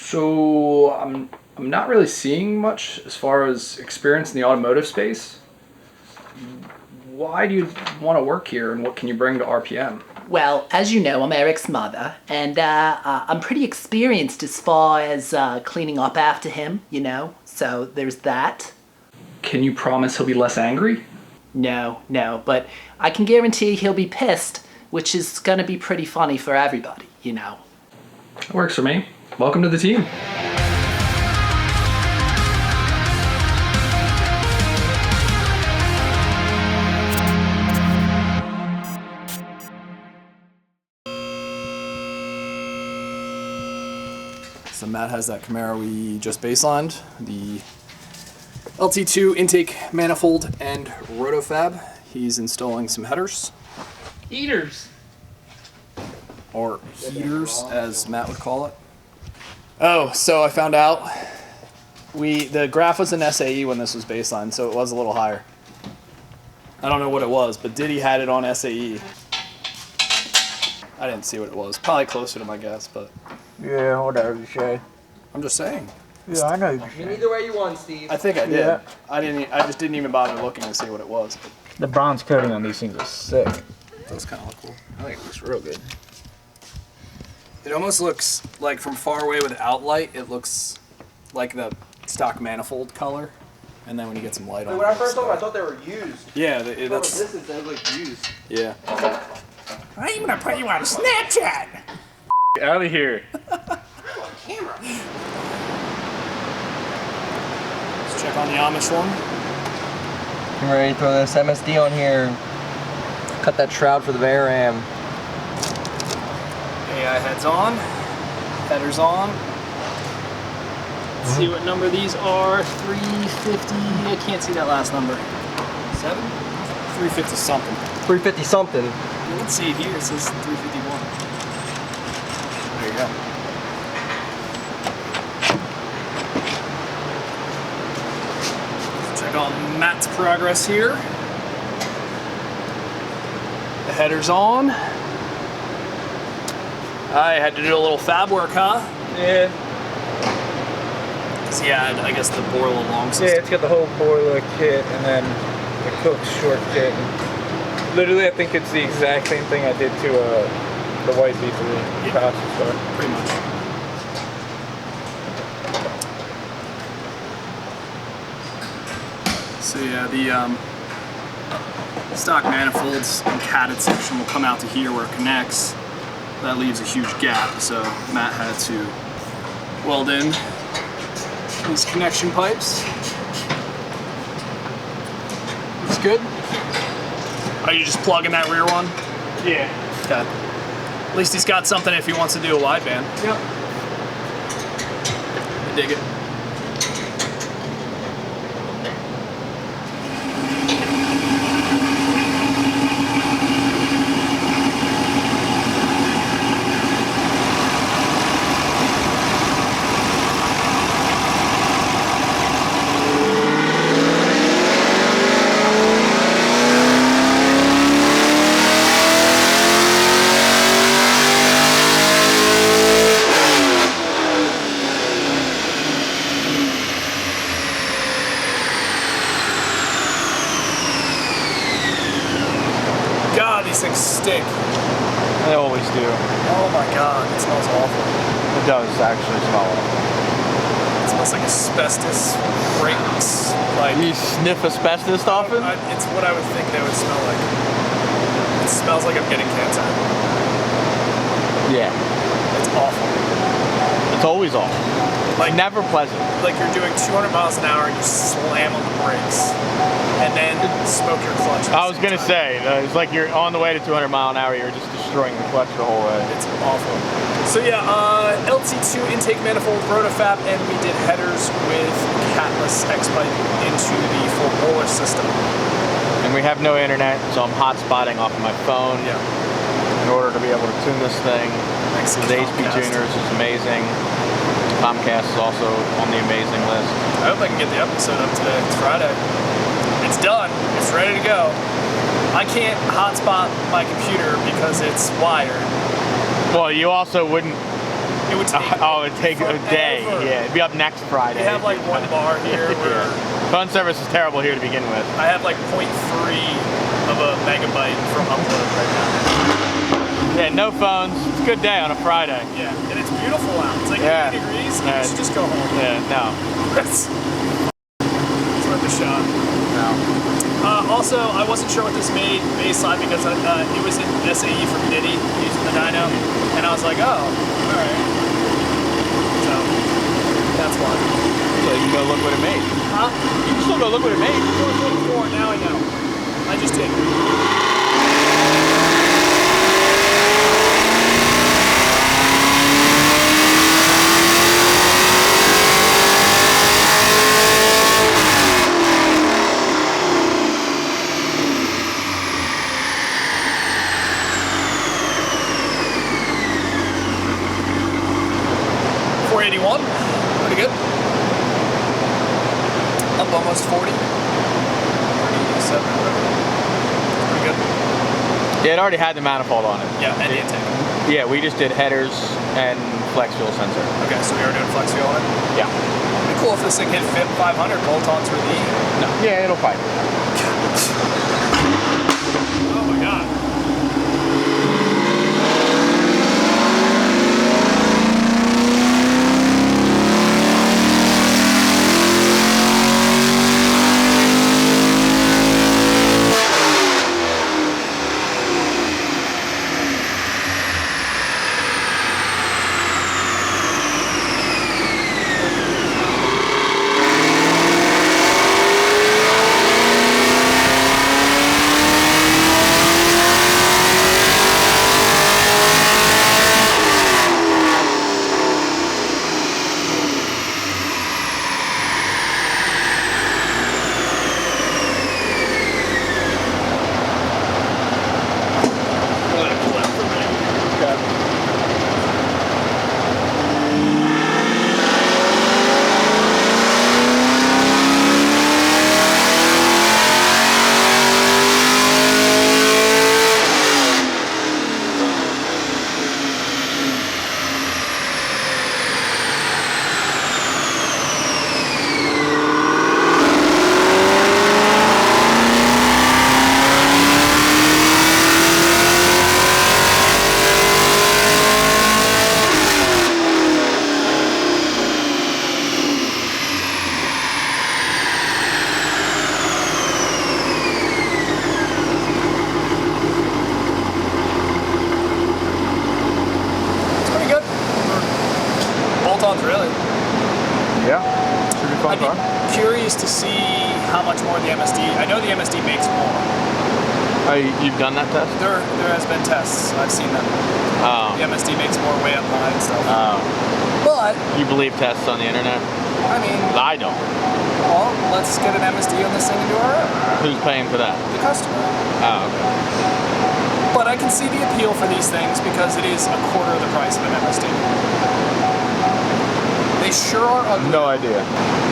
So I'm not really seeing much as far as experience in the automotive space. Why do you want to work here, and what can you bring to RPM? Well, as you know, I'm Eric's mother, and I'm pretty experienced as far as cleaning up after him, you know, so there's that. Can you promise he'll be less angry? No, but I can guarantee he'll be pissed, which is gonna be pretty funny for everybody, you know. That works for me. Welcome to the team. So Matt has that Camaro we just baselined, the LT2 intake manifold and rotofab. He's installing some headers. Eaters! Or heaters, as Matt would call it. Oh, so I found out the graph was in SAE when this was baseline, so it was a little higher. I don't know what it was, but Diddy had it on SAE. I didn't see what it was. Probably closer to my guess, but... Yeah, whatever you say. I'm just saying. Yeah, I know you Either way you want, Steve. I think I did. Yeah. I just didn't even bother looking to see what it was. The bronze coating on these things is sick. Those kind of look cool. I think it looks real good. It almost looks like from far away without light, it looks like the stock manifold color. And then when you get some light on it. When I first saw them, I thought they were used. Yeah, From a that's... distance, they look like used. Yeah. I'm gonna put you on Snapchat! Out of here. Camera. Let's check on the Amish one. I'm ready to throw this MSD on here. Cut that shroud for the VRAM. AI heads on. Headers on. Let's see what number these are. 350. I can't see that last number. 7? 350 something. 350 something. Let's see here. It says 351. There you go. Check on Matt's progress here. The header's on. I had to do a little fab work, huh? Yeah. Cause yeah, I guess the Borla long system. Yeah, it's got the whole boiler kit and then the cook's short kit. And literally, I think it's the exact same thing I did to the white B3 passenger car. Pretty much. So yeah, the stock manifolds and catted section will come out to here where it connects. That leaves a huge gap, so Matt had to weld in these connection pipes. Looks good. Are you just plugging that rear one? Yeah. Okay. At least he's got something if he wants to do a wideband. Yep. I dig it. God, these things stink. They always do. Oh my God, it smells awful. It does actually smell awful. It smells like asbestos breaks. Like You sniff asbestos often? it's what I would think they would smell like. It smells like I'm getting cancer. Yeah. It's awful. It's always awful. Like Never pleasant. like you're doing 200 miles an hour and you slam on the brakes, and then smoke your clutch. I was gonna say, it's like you're on the way to 200 mile an hour, you're just destroying the clutch the whole way. It's awful. So yeah, LT2 intake manifold rotofab, and we did headers with catless X pipe into the full roller system. And we have no internet, so I'm hotspotting off of my phone in order to be able to tune this thing. Thanks to The HP Comcast. tuners is amazing. Comcast is also on the amazing list. I hope I can get the episode up today. It's Friday. It's done. It's ready to go. I can't hotspot my computer because it's wired. Well, you also wouldn't It would take. Oh, it'd take a day. forever. Yeah, it'd be up next Friday. We have like one bar here where Phone service is terrible here to begin with. I have like 0.3 of a megabyte from upload right now. Yeah, no phones. It's a good day on a Friday. Yeah, and it's beautiful out. It's like 80 degrees. Yeah. You should just go home. Yeah, no. It's worth a shot. Also, I wasn't sure what this made baseline because it was in SAE from Nitty using the dyno, and I was like, oh, all right. So that's why. So you can go look what it made. Huh? You can still go look what it made. 444. Now I know. I just did. Pretty good. Up almost 40. 37. Pretty good. Yeah, it already had the manifold on it. Yeah, and the intake. Yeah, we just did headers and flex fuel sensor. Okay, so we are doing flex fuel on it? Yeah. It'd be cool if this thing hit 500 bolt-ons with E. No. Yeah, it'll fight. Oh my god. Really? Yeah. Should be fun. I'd be curious to see how much more the MSD. I know the MSD makes more. Oh, you've done that test? There has been tests. I've seen them. Oh. The MSD makes more way up high and stuff. Oh. But You believe tests on the internet? I mean, I don't. well, let's get an MSD on this thing and do our own. Who's paying for that? The customer. Oh, okay. But I can see the appeal for these things because it is a quarter of the price of an MSD. They sure are ugly. No idea.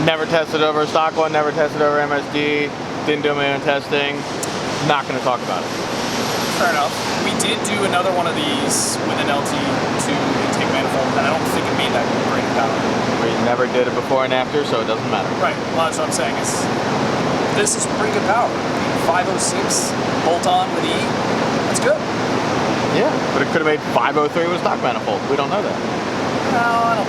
Never tested over a stock one, never tested over MSD, didn't do my own testing. Not going to talk about it. Fair enough. We did do another one of these with an LT2 intake manifold, and I don't think it made that great of power. We never did it before and after, so it doesn't matter. Right. Well, that's what I'm saying. This is pretty good power. 506 bolt-on with E. That's good. Yeah, but it could have made 503 with stock manifold. We don't know that. No, I don't.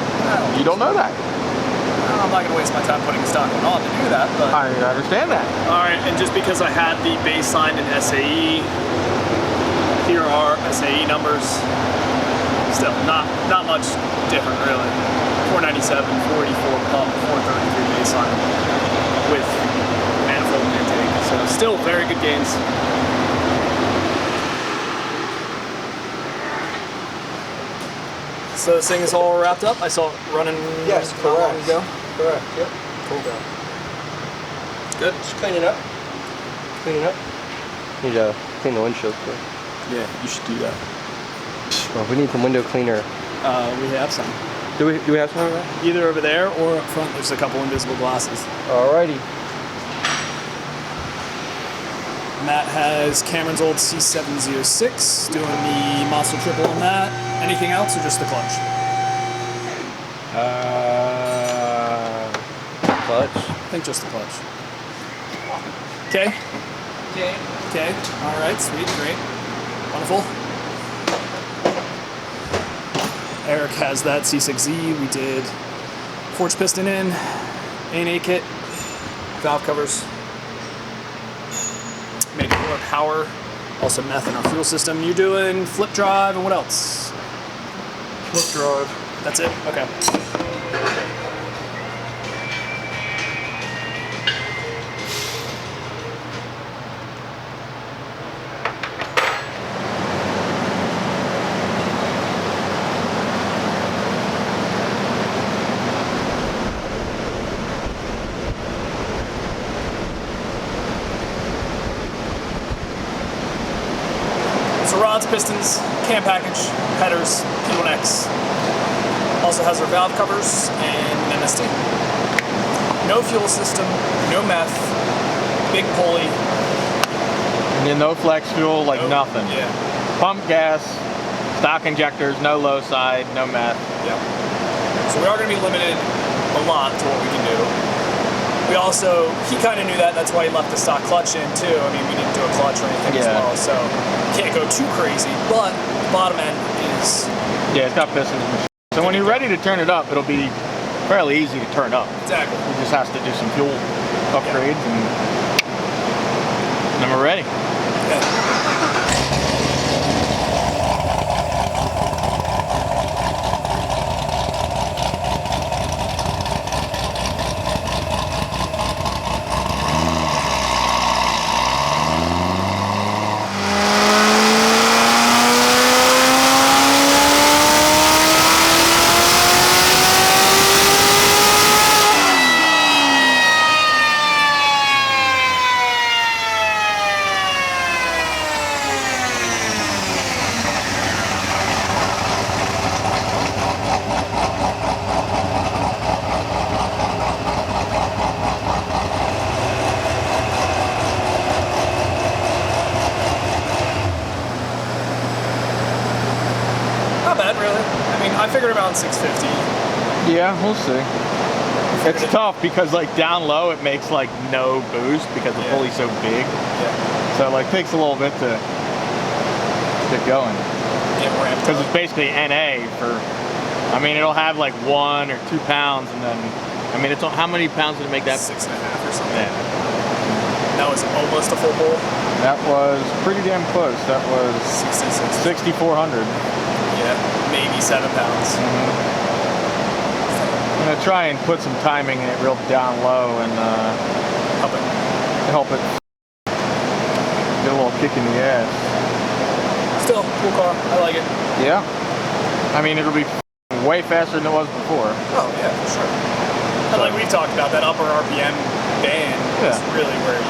You don't know that. I'm not going to waste my time putting stock one on to do that, but... I understand that. Alright, and just because I had the baseline in SAE, here are SAE numbers. Still, not much different, really. 497, 484 pump, 433 baseline with manifold intake. So still very good gains. So this thing is all wrapped up. I saw it running. Yes, not long correct. ago. Correct, yep. Cool. Good. Just clean it up. Clean it up. Need to clean the windshield too. Yeah, you should do that. Well, we need some window cleaner. We have some. Do we have some over there? Either over there or up front. There's a couple invisible glasses. Alrighty. Matt has Cameron's old C706, doing the Monster Triple on that. Anything else or just the clutch? Clutch. I think just the clutch. Okay. Okay. All right. Sweet. Great. Wonderful. Eric has that C6Z. We did forged piston in, A&A kit, valve covers, made more power, also meth in our fuel system. You're doing flip drive and what else? Flip drive. That's it? Okay. So rods, pistons, cam package, headers, P1-X. Also has our valve covers and an MSD. No fuel system, no meth, big pulley. And then no flex fuel, like nothing. Yeah. Pump gas, stock injectors, no low side, no meth. Yeah. So we are going to be limited a lot to what we can do. We also, he kind of knew that, that's why he left the stock clutch in too. I mean, we didn't do a clutch or anything as well, so can't go too crazy, but the bottom end is... Yeah, it's got pistons. So when you're ready to turn it up, it'll be fairly easy to turn up. Exactly. We just has to do some fuel upgrades and then we're ready. Yeah. Not bad, really. I mean, I figured around 650. Yeah, we'll see. It's tough because like down low it makes like no boost because the pulley's so big. Yeah. So it like takes a little bit to get going. Get ramped Because up. it's basically NA for, I mean it'll have like 1 or 2 pounds and then, I mean it's how many pounds did it make that? 6.5 or something. Yeah. That was almost a full bowl. That was pretty damn close. That was 66. 6,400. Yeah, maybe 7 pounds. I'm gonna try and put some timing in it real down low and help it get a little kick in the ass. Still, cool car. I like it. Yeah. I mean, it'll be way faster than it was before. Oh, yeah, for sure. And like we've talked about, that upper RPM band is really where you...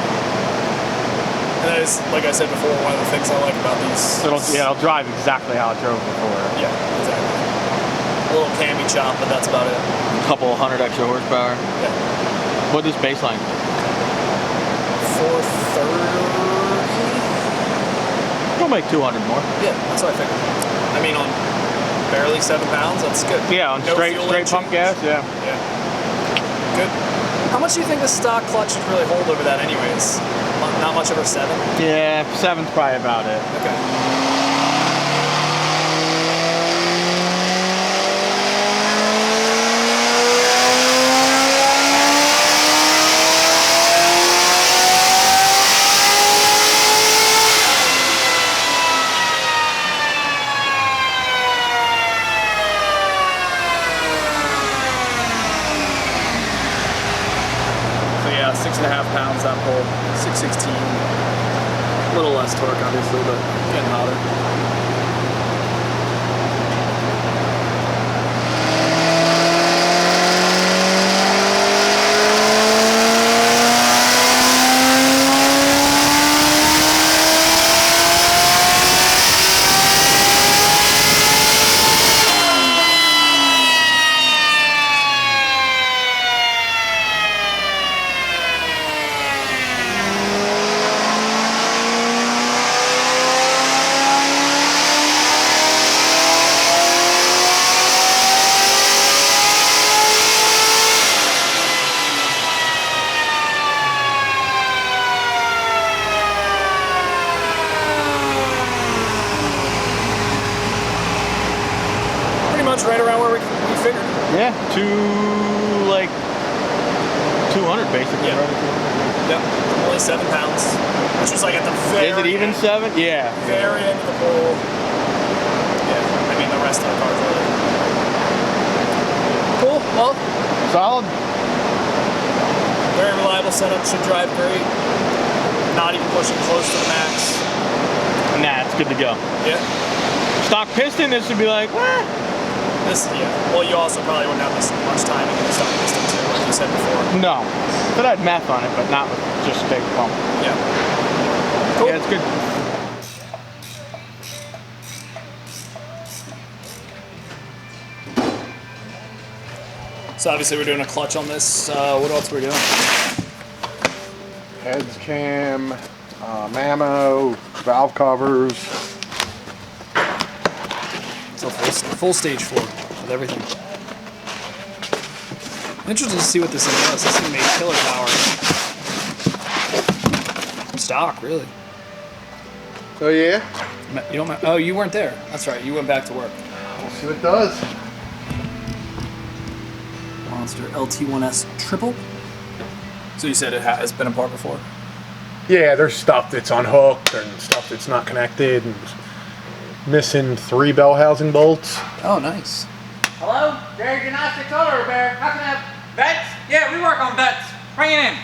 And that is, like I said before, one of the things I like about these. It'll drive exactly how it drove before. Yeah, exactly. A little cami chop, but that's about it. A couple 100 extra horsepower. Yeah. What is baseline? 430? We'll make 200 more. Yeah, that's what I figured. I mean, on barely 7 pounds, that's good. Yeah, on straight pump gas, yeah. Yeah. Good. How much do you think the stock clutch should really hold over that anyways? Not much over 7? Yeah, 7's probably about it. Okay. So yeah, 6.5 pounds that pole, 616. A little less torque obviously, but getting hotter. much right around where we figured. Yeah, 200 basically. Yeah. Yep. Only 7 pounds, which was like at the very Is it even 7? Yeah. very end of the pool. Yeah, I mean the rest of the car's really cool. Well, Solid. very reliable setup. Should drive great. Not even pushing close to the max. Nah, it's good to go. Yeah. Stock piston, this would be like, what? This, yeah. Well, you also probably wouldn't have this much timing in the stock piston too, like you said before. No. But I had math on it, but not with just a big pump. Yeah. Cool. Yeah, it's good. So obviously we're doing a clutch on this. What else are we doing? Heads cam, ammo, valve covers. So full stage 4 with everything. I'm interested to see what this thing does. This thing made killer power. Stock, really. So yeah, You don't. Oh, you weren't there. That's right. You went back to work. we'll see what it does. Monster LT1S triple. So you said it has been apart before? Yeah, there's stuff that's unhooked and stuff that's not connected and missing 3 bell housing bolts. Oh, nice. Hello? Jerry Gymnastics Auto Repair. How can I help? Vets? Yeah, we work on vets. Bring it in.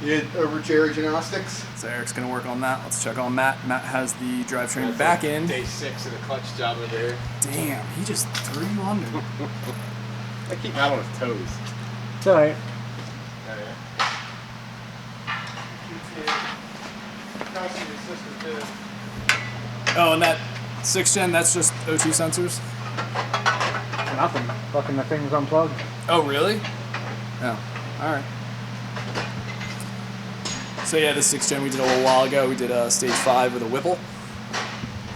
You over Jerry Gymnastics? So Eric's gonna work on that. Let's check on Matt. Matt has the drivetrain back in. Day 6 of the clutch job over here. Damn, he just threw you under. I keep Matt on his toes. It's alright. Oh, and that 6th gen, that's just O2 sensors? Nothing. Fucking the thing's unplugged. Oh, really? Oh, alright. So yeah, this 6th gen we did a little while ago. We did a stage 5 with a Whipple.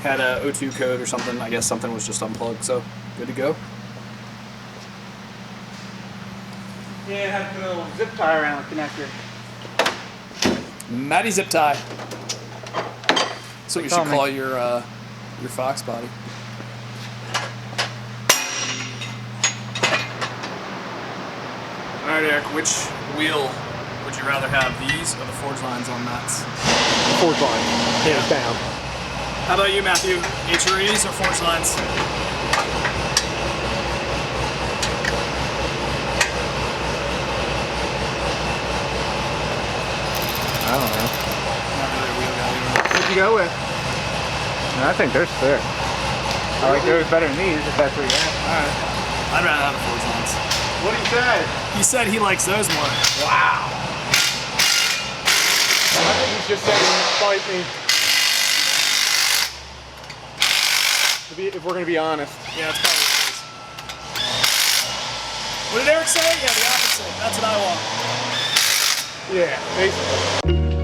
Had a O2 code or something. I guess something was just unplugged, so good to go. Yeah, it had to put a little zip tie around the connector. Matty zip tie. That's what you should call your Fox body. Alright, Eric, which wheel would you rather have, these or the forge lines on Matt's? Forge line, hands down. How about you, Matthew? HREs or forge lines? I don't know. Not really a wheel guy, either. What'd you go with? I think they're sick. I like those better than these, if that's what you have. Alright. I'd rather have the forge lines. What did he say? He said he likes those more. Wow. I think he's just saying, fight me. If we're gonna be honest. Yeah, that's probably what it is. What did Eric say? Yeah, the opposite. That's what I want. Yeah, basically.